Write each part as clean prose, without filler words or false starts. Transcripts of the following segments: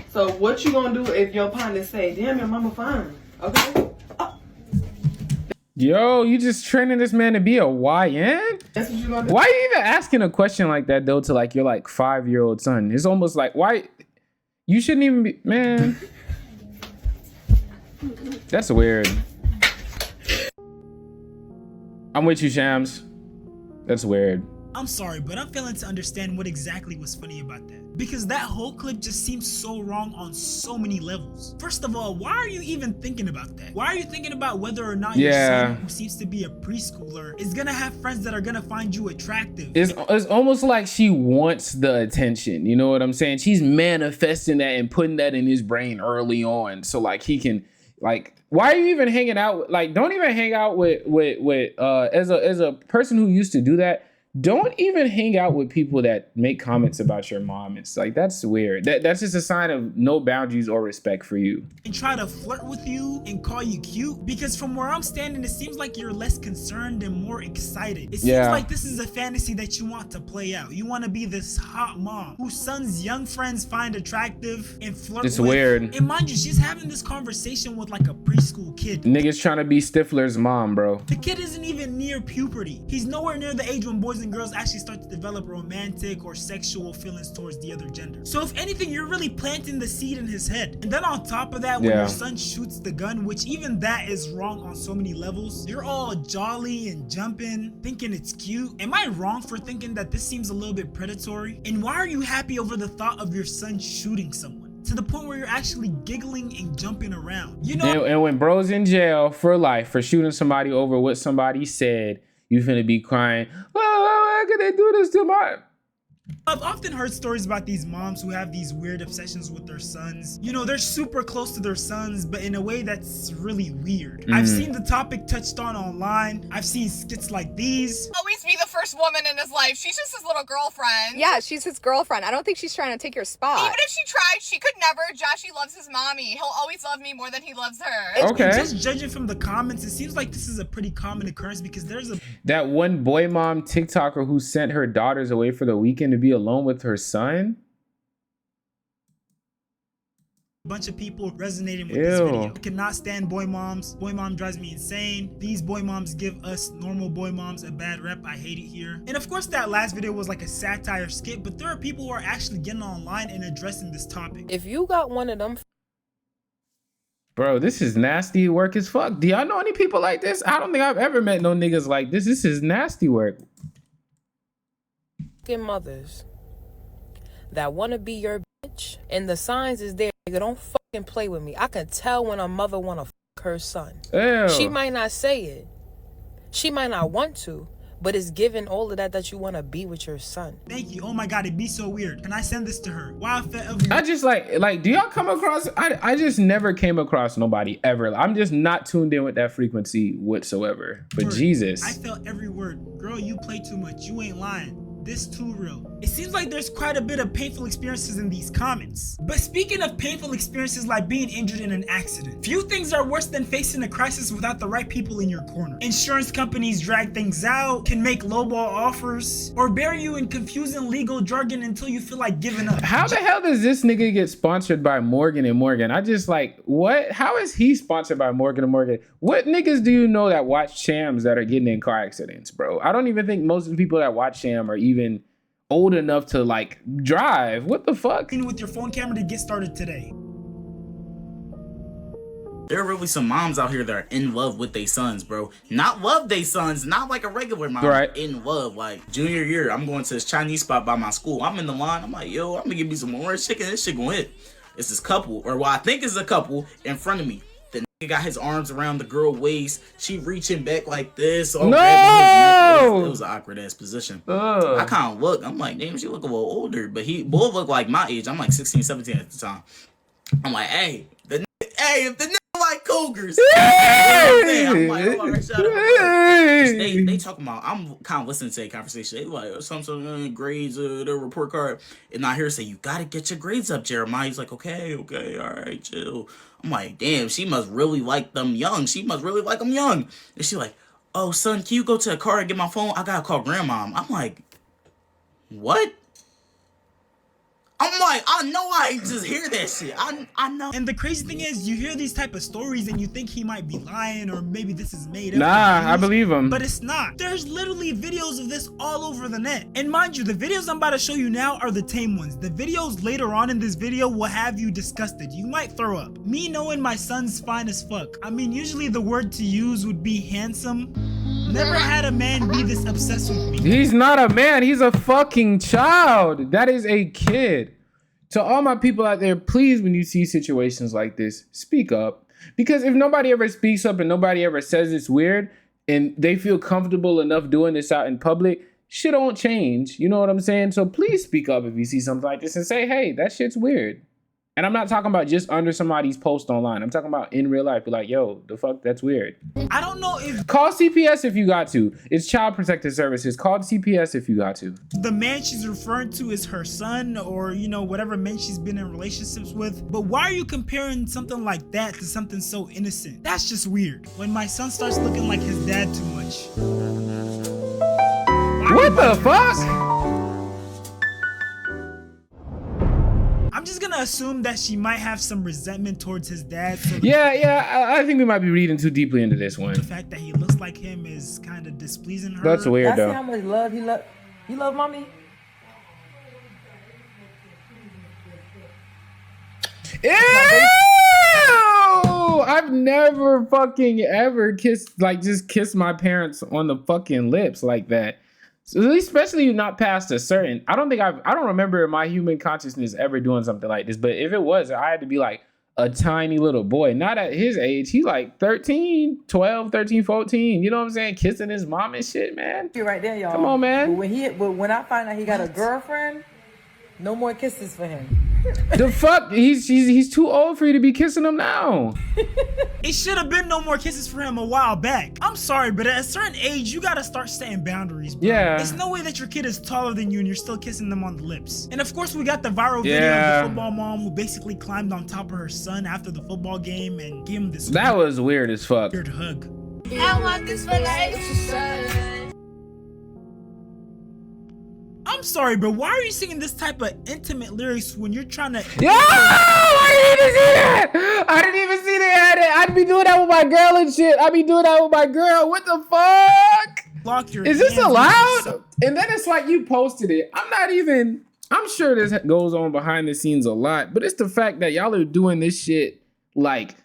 So what you gonna do if your partner say, damn, your mama fine? Okay? Yo, you just training this man to be a YN? That's what you gonna do? Why are you even asking a question like that, though, to like your like 5-year-old son? It's almost like, why? You shouldn't even be, man. That's weird. I'm with you, Shams. That's weird. I'm sorry, but I'm failing to understand what exactly was funny about that. Because that whole clip just seems so wrong on so many levels. First of all, why are you even thinking about that? Why are you thinking about whether or not your son, who seems to be a preschooler, is gonna have friends that are gonna find you attractive? It's almost like she wants the attention. You know what I'm saying? She's manifesting that and putting that in his brain early on. So like he can, like, why are you even hanging out with, like, don't even hang out with as a person who used to do that. Don't even hang out with people that make comments about your mom. It's like, that's weird. That's just a sign of no boundaries or respect for you. And try to flirt with you and call you cute, because from where I'm standing, it seems like you're less concerned and more excited. It seems like this is a fantasy that you want to play out. You want to be this hot mom whose son's young friends find attractive and flirt with. It's weird. And mind you, she's having this conversation with like a preschool kid. Niggas trying to be Stifler's mom, bro. The kid isn't even near puberty. He's nowhere near the age when boys and girls actually start to develop romantic or sexual feelings towards the other gender. So if anything, you're really planting the seed in his head. And then on top of that, when your son shoots the gun, which even that is wrong on so many levels, you're all jolly and jumping, thinking it's cute. Am I wrong for thinking that this seems a little bit predatory? And why are you happy over the thought of your son shooting someone? To the point where you're actually giggling and jumping around. You know, and when bro's in jail for life for shooting somebody over what somebody said, you finna be crying, oh, how could they do this to my... I've often heard stories about these moms who have these weird obsessions with their sons. You know, they're super close to their sons, but in a way that's really weird. I've seen the topic touched on online. I've seen skits like these. Always be the first woman in his life. She's just his little girlfriend. Yeah, she's his girlfriend. I don't think she's trying to take your spot. Even if she tried, she could never. Joshy loves his mommy. He'll always love me more than he loves her. Okay. Just judging from the comments, it seems like this is a pretty common occurrence, because there's that one boy mom TikToker who sent her daughters away for the weekend to be alone with her son. bunch of people resonating with this video. I cannot stand boy moms. Boy mom drives me insane. These boy moms give us normal boy moms a bad rep. I hate it here. And of course that last video was like a satire skit, but there are people who are actually getting online and addressing this topic. If you got one of them, bro, this is nasty work as fuck. Do y'all know any people like this? I don't think I've ever met no niggas like this. This is nasty work. mothers that want to be your bitch, and the signs is there. Nigga, don't fucking play with me. I can tell when a mother want to fuck her son. Ew. She might not say it. She might not want to, but it's given all of that you want to be with your son. Thank you. Oh my God, it'd be so weird. Can I send this to her? I just like, do y'all come across, I just never came across nobody ever. I'm just not tuned in with that frequency whatsoever. But Jesus. I felt every word. Girl, you play too much. You ain't lying. This too real. It seems like there's quite a bit of painful experiences in these comments. But speaking of painful experiences like being injured in an accident, few things are worse than facing a crisis without the right people in your corner. Insurance companies drag things out, can make lowball offers, or bury you in confusing legal jargon until you feel like giving up. How the hell does this nigga get sponsored by Morgan & Morgan? I just like, what? How is he sponsored by Morgan & Morgan? What niggas do you know that watch Shams that are getting in car accidents, bro? I don't even think most of the people that watch Sham are even old enough to like drive. What the fuck? With your phone camera to get started today. There are really some moms out here that are in love with their sons, bro. Not love their sons, not like a regular mom. Right. In love. Like, junior year, I'm going to this Chinese spot by my school. I'm in the line. I'm like, yo, I'm gonna give me some orange chicken. This shit gonna hit. It's this couple, or what I think is a couple, in front of me. The nigga got his arms around the girl waist. She reaching back like this. No! It was an awkward ass position. I kind of look. I'm like, damn, she look a little older. But both look like my age. I'm like 16, 17 at the time. I'm like, hey, if the nigga like cougars. I'm like, oh, right, shut up. They talking about, I'm kind of listening to a conversation. They like, some grades, their report card. And I hear her say, you got to get your grades up, Jeremiah. He's like, okay, all right, chill. I'm like, damn, she must really like them young. She must really like them young. And she like, oh, son, can you go to the car and get my phone? I got to call grandma. I'm like, what? I'm like, I know I ain't just hear that shit. I know. And the crazy thing is, you hear these type of stories and you think he might be lying, or maybe this is made up. Nah, I believe him. But it's not. There's literally videos of this all over the net. And mind you, the videos I'm about to show you now are the tame ones. The videos later on in this video will have you disgusted. You might throw up. Me knowing my son's fine as fuck. I mean, usually the word to use would be handsome. Never had a man be this obsessed with me. He's not a man. He's a fucking child. That is a kid. To all my people out there, please, when you see situations like this, speak up. Because if nobody ever speaks up and nobody ever says it's weird and they feel comfortable enough doing this out in public, shit won't change. You know what I'm saying? So please speak up if you see something like this and say, hey, that shit's weird. And I'm not talking about just under somebody's post online. I'm talking about in real life. Be like, yo, the fuck, that's weird. I don't know if... Call CPS if you got to. It's Child Protective Services. Call CPS if you got to. the man she's referring to is her son, or, you know, whatever men she's been in relationships with. But why are you comparing something like that to something so innocent? That's just weird. When my son starts looking like his dad too much. What the fuck? I'm just gonna assume that she might have some resentment towards his dad. So Yeah, I think we might be reading too deeply into this one. the fact that he looks like him is kind of displeasing her. That's weird, That's though. how much love he love mommy. Ew! I've never fucking ever kissed, like, just kissed my parents on the fucking lips like that. So especially not past a certain, I don't remember in my human consciousness ever doing something like this. But if it was, I had to be like a tiny little boy. Not at his age. He like 13, 12, 13, 14. You know what I'm saying? Kissing his mom and shit, man. You're right there, y'all. Come on, man. But when I find out he got a girlfriend, no more kisses for him. The fuck? He's too old for you to be kissing him now. It should have been no more kisses for him a while back. I'm sorry, but at a certain age, you gotta start setting boundaries, bro. Yeah. There's no way that your kid is taller than you and you're still kissing them on the lips. And of course, we got the viral video Yeah. of the football mom who basically climbed on top of her son after the football game and gave him this That was weird as fuck. weird hug. I want this for life. I'm sorry, but why are you singing this type of intimate lyrics when you're trying to... Yo! I didn't even see that! I didn't even see that! I'd be doing that with my girl and shit. I'd be doing that with my girl. What the fuck? Lock your Is this hands allowed? yourself. And then it's like you posted it. I'm sure this goes on behind the scenes a lot, but it's the fact that y'all are doing this shit like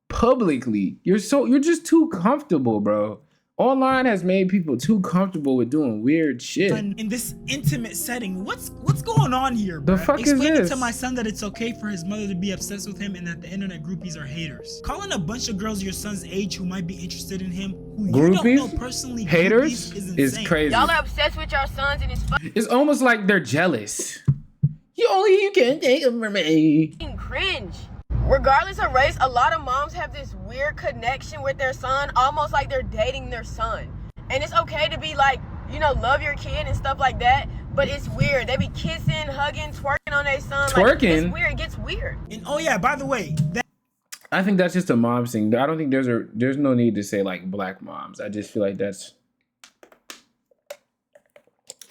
publicly. You're just too comfortable, bro. Online has made people too comfortable with doing weird shit. In this intimate setting, what's going on here, bro? The fuck is Explain it this? to my son that it's okay for his mother to be obsessed with him and that the internet groupies are haters. Calling a bunch of girls your son's age who might be interested in him, who you don't know personally, Haters groupies, is insane. crazy. Y'all are obsessed with your sons and it's It's almost like they're jealous. You can't take them from me. fucking cringe. Regardless of race, a lot of moms have this weird connection with their son, almost like they're dating their son. And it's okay to be like, you know, love your kid and stuff like that, but it's weird. They be kissing, hugging, twerking on their son. Like, Twerking? it's weird. It gets weird. And oh yeah, by the way, I think that's just a mom thing. I don't think there's no need to say like black moms. I just feel like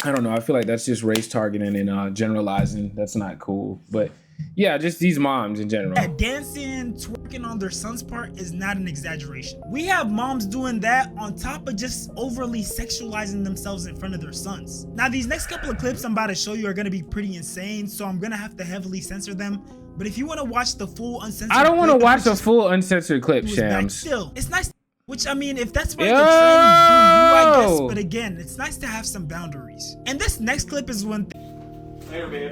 I don't know. I feel like that's just race targeting and generalizing. That's not cool. But yeah, just these moms in general. that dancing, twerking on their son's part is not an exaggeration. We have moms doing that on top of just overly sexualizing themselves in front of their sons. Now, these next couple of clips I'm about to show you are going to be pretty insane, so I'm going to have to heavily censor them. But if you want to watch the full uncensored I don't want to clip, watch a which full uncensored clip, was back Shams. still, it's nice. Which, I mean, if that's what Yo! the trend, do you, I guess. But again, it's nice to have some boundaries. And this next clip is one thing. Later, man.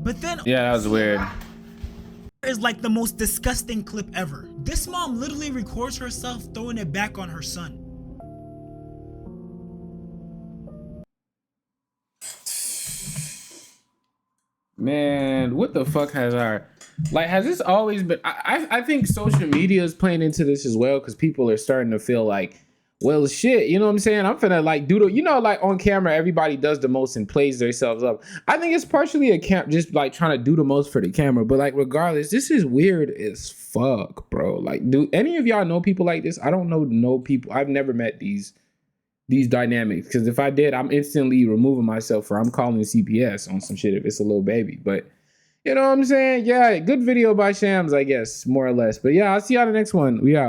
But then Yeah, that was weird. is like the most disgusting clip ever. This mom literally records herself throwing it back on her son. Man, what the fuck has this always been? I think social media is playing into this as well because people are starting to feel like, well, shit, you know what I'm saying? I'm finna like do like on camera, everybody does the most and plays themselves up. I think it's partially just like trying to do the most for the camera, but like regardless, this is weird as fuck, bro. Like, do any of y'all know people like this? I don't know people. I've never met these dynamics because if I did, I'm instantly removing myself or I'm calling CPS on some shit if it's a little baby. But You know what I'm saying? Yeah, good video by Shams, I guess, more or less. But yeah, I'll see y'all in the next one. We out.